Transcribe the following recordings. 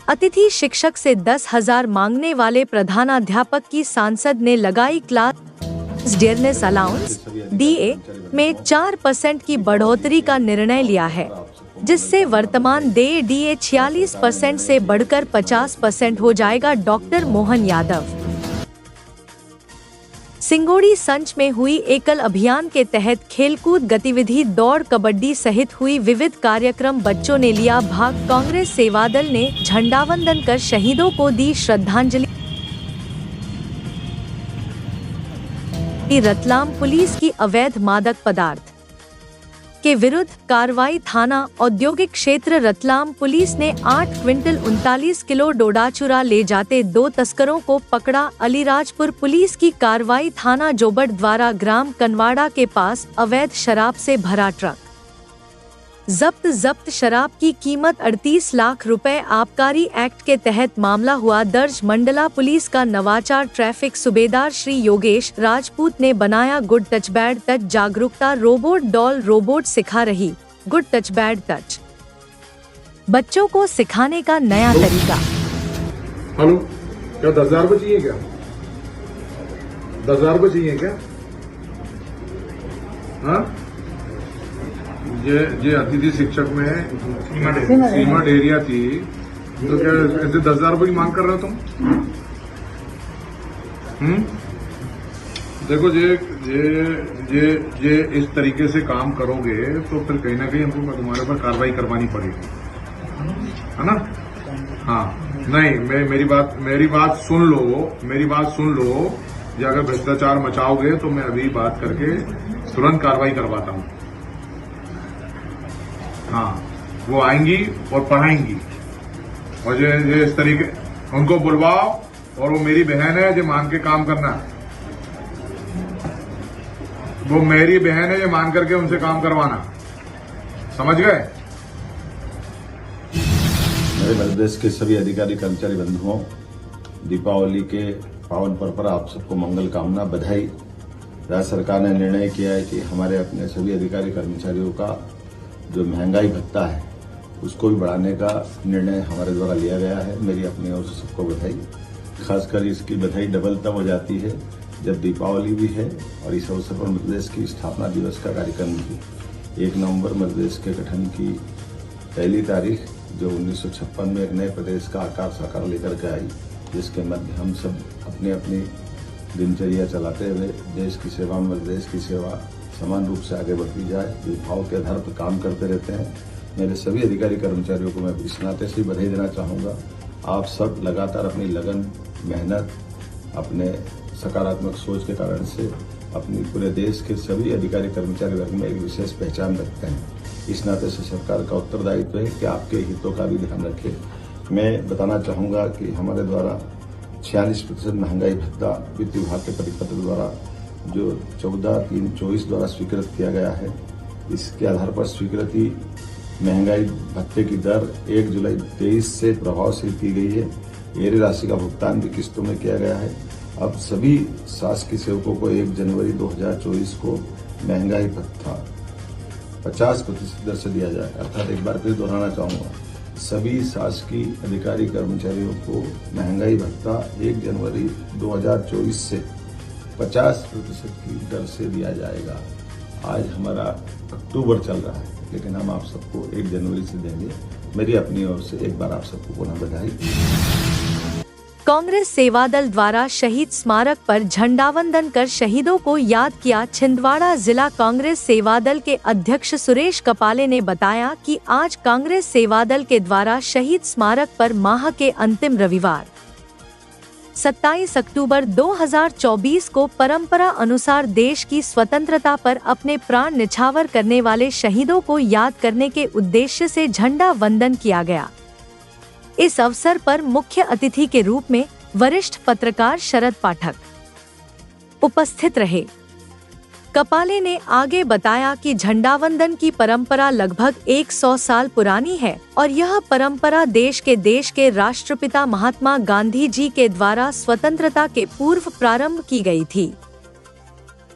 अतिथि शिक्षक से 10,000 मांगने वाले प्रधानाध्यापक की सांसद ने लगाई क्लास डियरनेस अलाउंस DA में 4% की बढ़ोतरी का निर्णय लिया है, जिससे वर्तमान DA 46% से बढ़कर 50% हो जाएगा। डॉक्टर मोहन यादव। सिंगोड़ी संच में हुई एकल अभियान के तहत खेलकूद गतिविधि, दौड़, कबड्डी सहित हुई विविध कार्यक्रम, बच्चों ने लिया भाग। कांग्रेस सेवादल ने झंडावंदन कर शहीदों को दी श्रद्धांजलि। रतलाम पुलिस की अवैध मादक पदार्थ के विरुद्ध कार्रवाई। थाना औद्योगिक क्षेत्र रतलाम पुलिस ने 8 क्विंटल 39 किलो डोडा चूरा ले जाते 2 तस्करों को पकड़ा। अलीराजपुर पुलिस की कार्रवाई। थाना जोबट द्वारा ग्राम कनवाड़ा के पास अवैध शराब से भरा ट्रक जब्त शराब की कीमत 38 लाख रुपए। आबकारी एक्ट के तहत मामला हुआ दर्ज। मंडला पुलिस का नवाचार। ट्रैफिक सूबेदार श्री योगेश राजपूत ने बनाया गुड टच बैड टच जागरूकता रोबोट डॉल। रोबोट सिखा रही गुड टच बैड टच, बच्चों को सिखाने का नया तरीका। हेलो, क्या 10,000 रुपये चाहिए? क्या 10,000 रुपये चाहिए क्या? हाँ, ये अतिथि शिक्षक में सीमा डेरिया थी, तो क्या ऐसे 10,000 रुपये की मांग कर रहे हो तुम? देखो, ये इस तरीके से काम करोगे तो फिर कहीं ना कहीं हमको तुम्हारे ऊपर कार्रवाई करवानी पड़ेगी, है ना? हाँ, नहीं, मेरी बात सुन लो। ये अगर भ्रष्टाचार मचाओगे तो मैं अभी बात करके तुरंत कार्रवाई करवाता हूँ। हाँ, वो आएंगी और पढ़ाएंगी, और ये इस तरीके उनको बुलवाओ, और वो मेरी बहन है जो मान के काम करना है। वो मेरी बहन है, ये मान करके उनसे काम करवाना। समझ गए? मेरे मध्य प्रदेश के सभी अधिकारी कर्मचारी बंधुओं, दीपावली के पावन पर्व पर आप सबको मंगल कामना, बधाई। राज्य सरकार ने निर्णय किया है कि हमारे अपने सभी अधिकारी कर्मचारियों का जो महंगाई भत्ता है उसको भी बढ़ाने का निर्णय हमारे द्वारा लिया गया है। मेरी अपनी ओर से सबको बधाई। खासकर इसकी बधाई डबल तब हो जाती है जब दीपावली भी है और इस अवसर पर मध्य प्रदेश की स्थापना दिवस का कार्यक्रम भी। 1 नवंबर मध्य प्रदेश के गठन की पहली तारीख, जो 1956 में एक नए प्रदेश का आकार साकार लेकर के आई, जिसके मध्य हम सब अपनी अपनी दिनचर्या चलाते हुए देश की सेवा में मध्य प्रदेश की सेवा समान रूप से आगे बढ़ती जाए, विभाग के आधार पर काम करते रहते हैं। मेरे सभी अधिकारी कर्मचारियों को मैं इस नाते से बधाई देना चाहूँगा। आप सब लगातार अपनी लगन, मेहनत, अपने सकारात्मक सोच के कारण से अपनी पूरे देश के सभी अधिकारी कर्मचारी वर्ग में एक विशेष पहचान रखते हैं। इस नाते से सरकार का उत्तरदायित्व है कि आपके हितों का भी ध्यान रखें। मैं बताना चाहूँगा कि हमारे द्वारा 46% महंगाई भत्ता वित्त विभाग के परिपत्र द्वारा जो 14/3/24 द्वारा स्वीकृत किया गया है, इसके आधार पर स्वीकृति महंगाई भत्ते की दर 1 जुलाई 23 से प्रभावशील की गई है। ये राशि का भुगतान भी किस्तों में किया गया है। अब सभी शासकीय सेवकों को 1 जनवरी 2024 को महंगाई भत्ता 50% दर से दिया जाए। अर्थात एक बार फिर दोहराना चाहूँगा, सभी शासकीय अधिकारी कर्मचारियों को महंगाई भत्ता 1 जनवरी 2024 से 50% की दर से दिया जाएगा। आज हमारा अक्टूबर चल रहा है, लेकिन हम आप सबको 1 जनवरी से देंगे। मेरी अपनी ओर से एक बार आप सबको पुनः बधाई। कांग्रेस सेवादल द्वारा शहीद स्मारक पर झंडावंदन कर शहीदों को याद किया। छिंदवाड़ा जिला कांग्रेस सेवादल के अध्यक्ष सुरेश कपाले ने बताया कि आज कांग्रेस सेवादल के द्वारा शहीद स्मारक पर माह के अंतिम रविवार 27 अक्टूबर 2024 को परंपरा अनुसार देश की स्वतंत्रता पर अपने प्राण न्यौछावर करने वाले शहीदों को याद करने के उद्देश्य से झंडा वंदन किया गया। इस अवसर पर मुख्य अतिथि के रूप में वरिष्ठ पत्रकार शरद पाठक उपस्थित रहे। कपाले ने आगे बताया कि झंडावंदन की परंपरा लगभग 100 साल पुरानी है और यह परंपरा देश के राष्ट्रपिता महात्मा गांधी जी के द्वारा स्वतंत्रता के पूर्व प्रारंभ की गई थी।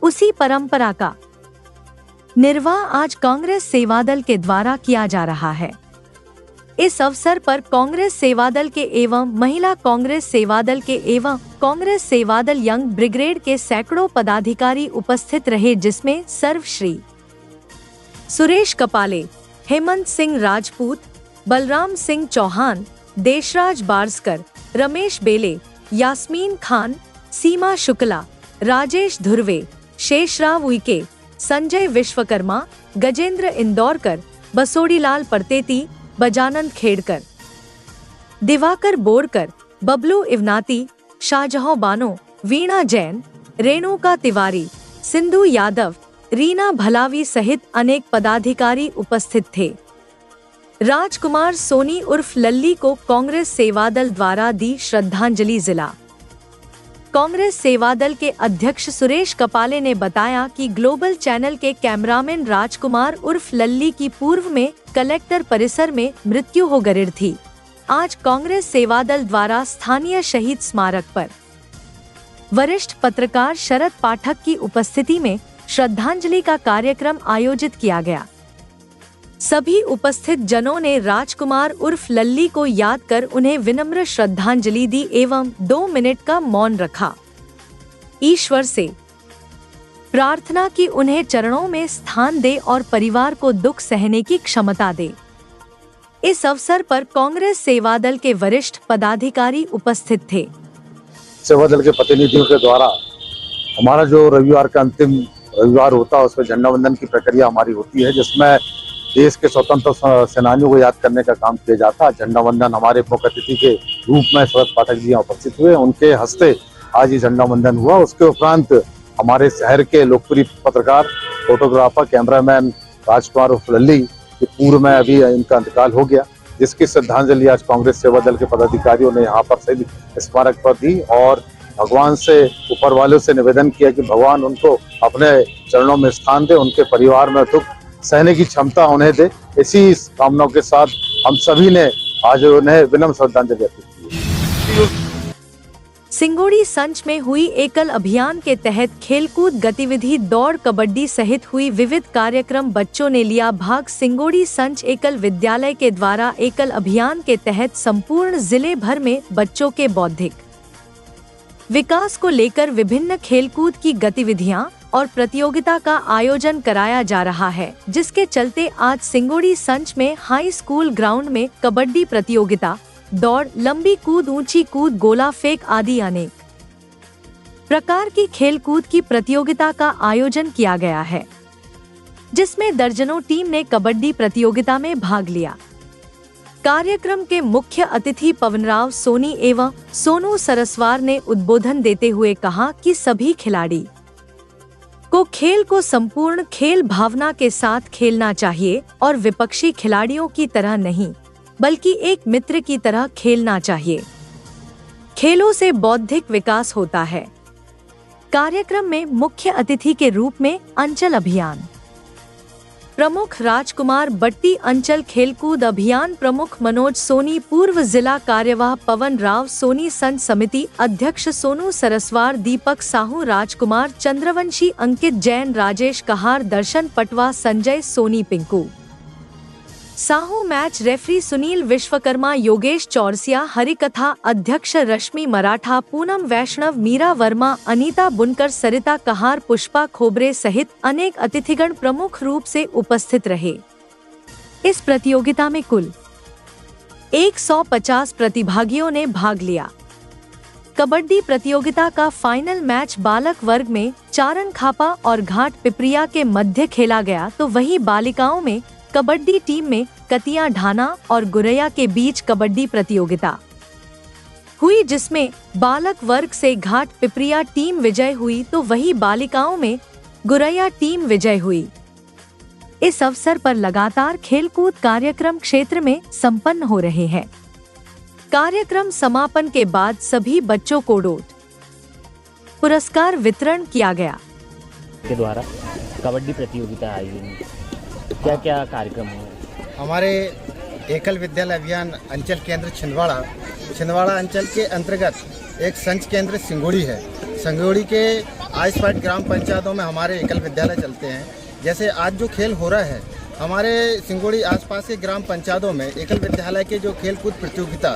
उसी परंपरा का निर्वाह आज कांग्रेस सेवादल के द्वारा किया जा रहा है। इस अवसर पर कांग्रेस सेवादल के एवं महिला कांग्रेस सेवादल के एवं कांग्रेस सेवादल यंग ब्रिगेड के सैकड़ों पदाधिकारी उपस्थित रहे, जिसमें सर्वश्री सुरेश कपाले, हेमंत सिंह राजपूत, बलराम सिंह चौहान, देशराज बारस्कर, रमेश बेले, यास्मीन खान, सीमा शुक्ला, राजेश धुर्वे, शेषराव उइके, संजय विश्वकर्मा, गजेंद्र इंदौरकर, बसोड़ीलाल परतेती, बजानंद खेड़कर, दिवाकर बोरकर, बबलू इवनाती, शाहजहां बानो, वीणा जैन, रेणुका तिवारी, सिंधु यादव, रीना भलावी सहित अनेक पदाधिकारी उपस्थित थे। राजकुमार सोनी उर्फ लल्ली को कांग्रेस सेवादल द्वारा दी श्रद्धांजलि। जिला कांग्रेस सेवादल के अध्यक्ष सुरेश कपाले ने बताया कि ग्लोबल चैनल के कैमरामैन राजकुमार उर्फ लल्ली की पूर्व में कलेक्टर परिसर में मृत्यु हो गई थी। आज कांग्रेस सेवादल द्वारा स्थानीय शहीद स्मारक पर वरिष्ठ पत्रकार शरद पाठक की उपस्थिति में श्रद्धांजलि का कार्यक्रम आयोजित किया गया। सभी उपस्थित जनों ने राजकुमार उर्फ लल्ली को याद कर उन्हें विनम्र श्रद्धांजलि दी एवं 2 मिनट का मौन रखा। ईश्वर से प्रार्थना की उन्हें चरणों में स्थान दे और परिवार को दुख सहने की क्षमता दे। इस अवसर पर कांग्रेस सेवादल के वरिष्ठ पदाधिकारी उपस्थित थे। सेवादल के प्रतिनिधियों के द्वारा हमारा जो रविवार का अंतिम रविवार होता है उसमें झंडा वंदन की प्रक्रिया हमारी होती है, जिसमें देश के स्वतंत्रता सेनानियों को याद करने का काम किया जाता है। झंडा वंदन हमारे मुख्य अतिथि के रूप में शरद पाठक जी यहाँ उपस्थित हुए, उनके हस्ते आज ये झंडा वंदन हुआ। उसके उपरांत हमारे शहर के लोकप्रिय पत्रकार, फोटोग्राफर, कैमरामैन राजकुमार उर्फ लल्ली के पूर्व में अभी इनका इंतकाल हो गया, जिसकी श्रद्धांजलि आज कांग्रेस सेवादल के पदाधिकारियों ने यहाँ पर शहीद स्मारक पर दी और भगवान से, ऊपर वालों से निवेदन किया कि भगवान उनको अपने चरणों में स्थान दे, उनके परिवार में दुख सहने की क्षमता उन्हें दे। इसी कामनाओं के साथ हम सभी ने आज उन्हें विनम्र श्रद्धांजलि अर्पित की। सिंगोड़ी संच में हुई एकल अभियान के तहत खेलकूद गतिविधि, दौड़, कबड्डी सहित हुई विविध कार्यक्रम, बच्चों ने लिया भाग। सिंगोड़ी संच एकल विद्यालय के द्वारा एकल अभियान के तहत संपूर्ण जिले भर में बच्चों के बौद्धिक विकास को लेकर विभिन्न खेलकूद की गतिविधियां और प्रतियोगिता का आयोजन कराया जा रहा है, जिसके चलते आज सिंगोड़ी संच में हाई स्कूल ग्राउंड में कबड्डी प्रतियोगिता, दौड़, लंबी कूद, ऊंची कूद, गोला फेंक आदि अनेक प्रकार की खेलकूद की प्रतियोगिता का आयोजन किया गया है, जिसमें दर्जनों टीम ने कबड्डी प्रतियोगिता में भाग लिया। कार्यक्रम के मुख्य अतिथि पवनराव सोनी एवं सोनू सरस्वार ने उद्बोधन देते हुए कहा कि सभी खिलाड़ी को खेल को संपूर्ण खेल भावना के साथ खेलना चाहिए और विपक्षी खिलाड़ियों की तरह नहीं, बल्कि एक मित्र की तरह खेलना चाहिए। खेलों से बौद्धिक विकास होता है। कार्यक्रम में मुख्य अतिथि के रूप में अंचल अभियान प्रमुख राजकुमार बट्टी, अंचल खेलकूद अभियान प्रमुख मनोज सोनी, पूर्व जिला कार्यवाह पवन राव सोनी, संघ समिति अध्यक्ष सोनू सरस्वार, दीपक साहू, राजकुमार चंद्रवंशी, अंकित जैन, राजेश कहार, दर्शन पटवा, संजय सोनी, पिंकू साहू, मैच रेफरी सुनील विश्वकर्मा, योगेश चौरसिया, हरिकथा अध्यक्ष रश्मि मराठा, पूनम वैष्णव, मीरा वर्मा, अनीता बुनकर, सरिता कहार, पुष्पा खोबरे सहित अनेक अतिथिगण प्रमुख रूप से उपस्थित रहे। इस प्रतियोगिता में कुल 150 प्रतिभागियों ने भाग लिया। कबड्डी प्रतियोगिता का फाइनल मैच बालक वर्ग में चारण खापा और घाट पिपरिया के मध्य खेला गया, तो वहीं बालिकाओं में कबड्डी टीम में कतिया ढाना और गुरैया के बीच कबड्डी प्रतियोगिता हुई, जिसमें बालक वर्ग से घाट पिपरिया टीम विजय हुई, तो वही बालिकाओं में गुरैया टीम विजय हुई। इस अवसर पर लगातार खेलकूद कार्यक्रम क्षेत्र में संपन्न हो रहे हैं। कार्यक्रम समापन के बाद सभी बच्चों को डोट पुरस्कार वितरण किया गया। के द्वारा कबड्डी प्रतियोगिता आयोजित, क्या क्या कार्यक्रम हुए? हमारे एकल विद्यालय अभियान अंचल केंद्र छिंदवाड़ा अंचल के अंतर्गत एक संच केंद्र सिंगोड़ी है। सिंगोड़ी के आइसपाट ग्राम पंचायतों में हमारे एकल विद्यालय चलते हैं। जैसे आज जो खेल हो रहा है, हमारे सिंगोड़ी आसपास के ग्राम पंचायतों में एकल विद्यालय के जो खेलकूद प्रतियोगिता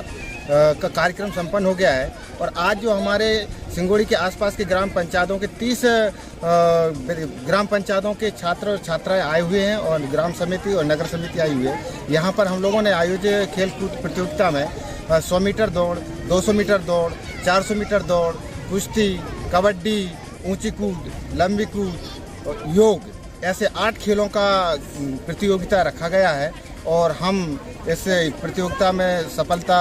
का कार्यक्रम संपन्न हो गया है और आज जो हमारे सिंगोड़ी के आसपास के ग्राम पंचायतों के 30 ग्राम पंचायतों के छात्र और छात्राएं आए हुए हैं और ग्राम समिति और नगर समिति आई हुई है। यहाँ पर हम लोगों ने आयोजित खेलकूद प्रतियोगिता में 100 मीटर दौड़, 200 मीटर दौड़, 400 मीटर दौड़, कुश्ती, कबड्डी, ऊंची कूद, लंबी कूद, योग, ऐसे 8 खेलों का प्रतियोगिता रखा गया है और हम इस प्रतियोगिता में सफलता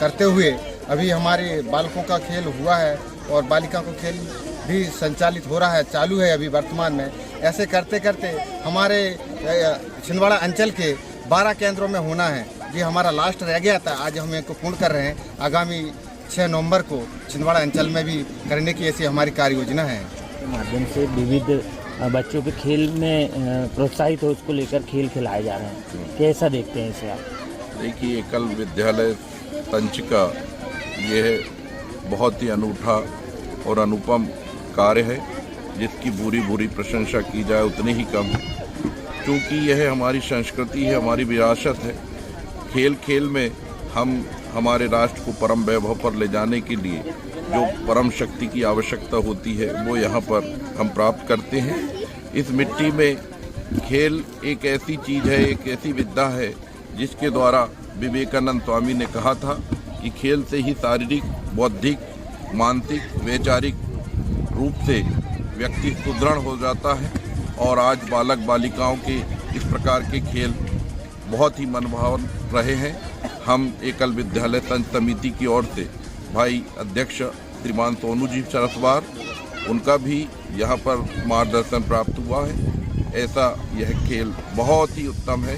करते हुए अभी हमारे बालकों का खेल हुआ है और बालिका को खेल भी संचालित हो रहा है, चालू है अभी वर्तमान में। ऐसे करते करते हमारे छिंदवाड़ा अंचल के 12 केंद्रों में होना है। ये हमारा लास्ट रह गया था, आज हम इसको पूर्ण कर रहे हैं। आगामी 6 नवंबर को छिंदवाड़ा अंचल में भी करने की ऐसी हमारी कार्य योजना है। माध्यम से विविध बच्चों के खेल में प्रोत्साहित हो, उसको लेकर खेल खिलाए जा रहे हैं, कैसा देखते हैं इसे आप? देखिए, एकल विद्यालय तंच का यह बहुत ही अनूठा और अनुपम कार्य है, जिसकी पूरी प्रशंसा की जाए उतनी ही कम है, क्योंकि यह हमारी संस्कृति है, हमारी विरासत है। खेल खेल में हम हमारे राष्ट्र को परम वैभव पर ले जाने के लिए जो परम शक्ति की आवश्यकता होती है वो यहाँ पर हम प्राप्त करते हैं। इस मिट्टी में खेल एक ऐसी चीज़ है, एक ऐसी विद्या है जिसके द्वारा विवेकानंद स्वामी ने कहा था कि खेल से ही शारीरिक, बौद्धिक, मानसिक, वैचारिक रूप से व्यक्ति सुदृढ़ हो जाता है। और आज बालक बालिकाओं के इस प्रकार के खेल बहुत ही मनभावन रहे हैं। हम एकल विद्यालय तंच समिति की ओर से भाई अध्यक्ष श्रीमान सोनू जी सरस्वार, उनका भी यहाँ पर मार्गदर्शन प्राप्त हुआ है। ऐसा यह खेल बहुत ही उत्तम है।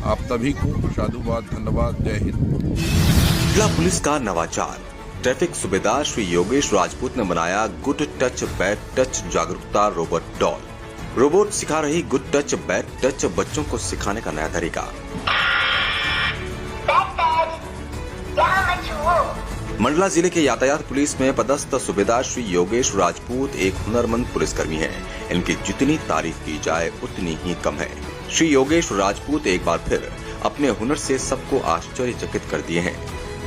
आप सभी को साधुवाद, धन्यवाद, जय हिंद। जिला पुलिस का नवाचार। ट्रैफिक सूबेदार श्री योगेश राजपूत ने बनाया गुड टच बैड टच जागरूकता रोबोट डॉल। रोबोट सिखा रही गुड टच बैड टच, बच्चों को सिखाने का नया तरीका। मंडला जिले के यातायात पुलिस में पदस्थ सूबेदार श्री योगेश राजपूत एक हुनरमंद पुलिसकर्मी हैं। इनकी जितनी तारीफ की जाए उतनी ही कम है। श्री योगेश राजपूत एक बार फिर अपने हुनर से सबको आश्चर्यचकित कर दिए हैं।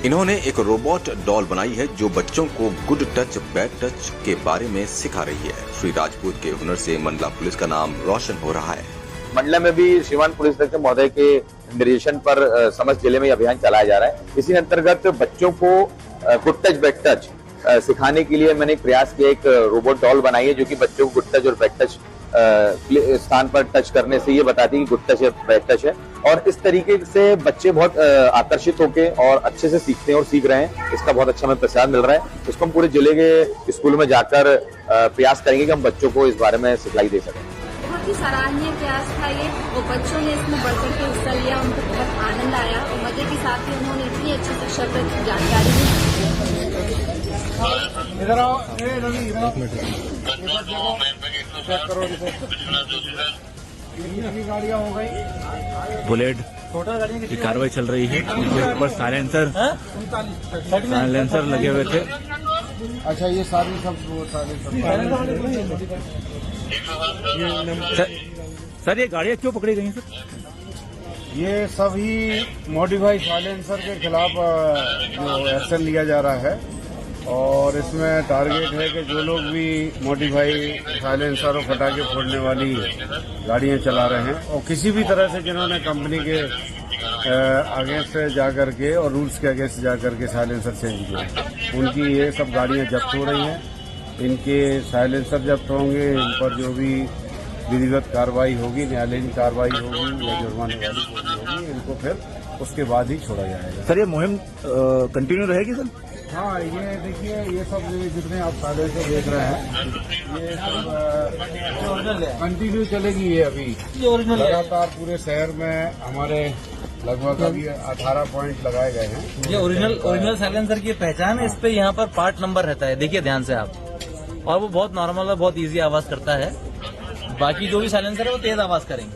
इन्होंने एक रोबोट डॉल बनाई है जो बच्चों को गुड टच बैड टच के बारे में सिखा रही है। श्री राजपूत के हुनर से मंडला पुलिस का नाम रोशन हो रहा है। मंडला में भी श्रीमान पुलिस अधीक्षक महोदय के निर्देशन पर समस्त जिले में यह अभियान चलाया जा रहा है। इसी अंतर्गत बच्चों को गुड टच बैड टच सिखाने के लिए मैंने एक प्रयास किया। एक रोबोट डॉल बनाई है जो कि बच्चों को गुड टच और बैड टच स्थान पर टच करने से ये बताती है कि गुड टच है बैड टच है। और इस तरीके से बच्चे बहुत आकर्षित होके और अच्छे से सीखते हैं और सीख रहे हैं। इसका बहुत अच्छा हमें प्रसाद मिल रहा है। इसको हम पूरे जिले के स्कूल में जाकर प्रयास करेंगे कि हम बच्चों को इस बारे में सिखलाई दे सकें। बहुत ही सराहनीय प्रयास था ये और बच्चों ने इसमें बढ़-चढ़ के हिस्सा लिया। उनको बहुत आनंद आया और मजे के साथ ही उन्होंने इतनी अच्छी शिक्षा पर जानकारी दी। बुलेट की कार्रवाई चल रही है। इसके ऊपर साइलेंसर लगे हुए थे। अच्छा, ये सारी सब सर ये गाड़ियाँ क्यों पकड़ी गई सर? ये सभी मॉडिफाई साइलेंसर के खिलाफ जो एक्शन लिया जा रहा है और इसमें टारगेट है कि जो लोग भी मॉडिफाई साइलेंसर और पटाखे फोड़ने वाली गाड़ियां चला रहे हैं और किसी भी तरह से जिन्होंने कंपनी के अगेंस्ट जाकर के और रूल्स के अगेंस्ट जाकर के साइलेंसर चेंज किए, उनकी ये सब गाड़ियां जब्त हो रही हैं। इनके साइलेंसर जब्त होंगे, इन पर जो भी विधिवत कार्रवाई होगी, न्यायालयीन कार्रवाई होगी या जुर्माने वाली होगी, इनको फिर उसके बाद ही छोड़ा जाएगा। सर ये मुहिम कंटिन्यू रहेगी सर? हाँ, ये देखिए, ये सब जितने आप साइलेंसर देख रहे हैं ये सब कंटिन्यू चलेगी। ये अभी लगातार पूरे शहर में हमारे लगभग अभी 18 पॉइंट लगाए गए हैं। ये ओरिजिनल साइलेंसर की पहचान है। इस पे यहाँ पर पार्ट नंबर रहता है, देखिए ध्यान से आप, और वो बहुत नॉर्मल और बहुत इजी आवाज करता है। बाकी जो भी साइलेंसर है वो तेज आवाज करेंगे।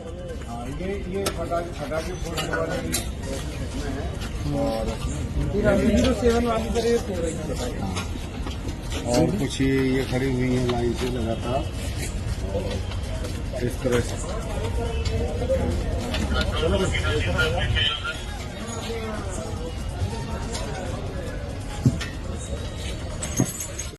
ये पटाखे फोड़ने वाले इसमें है और कुछ ये खड़ी हुई है लाइन से लगातार इस तरह से।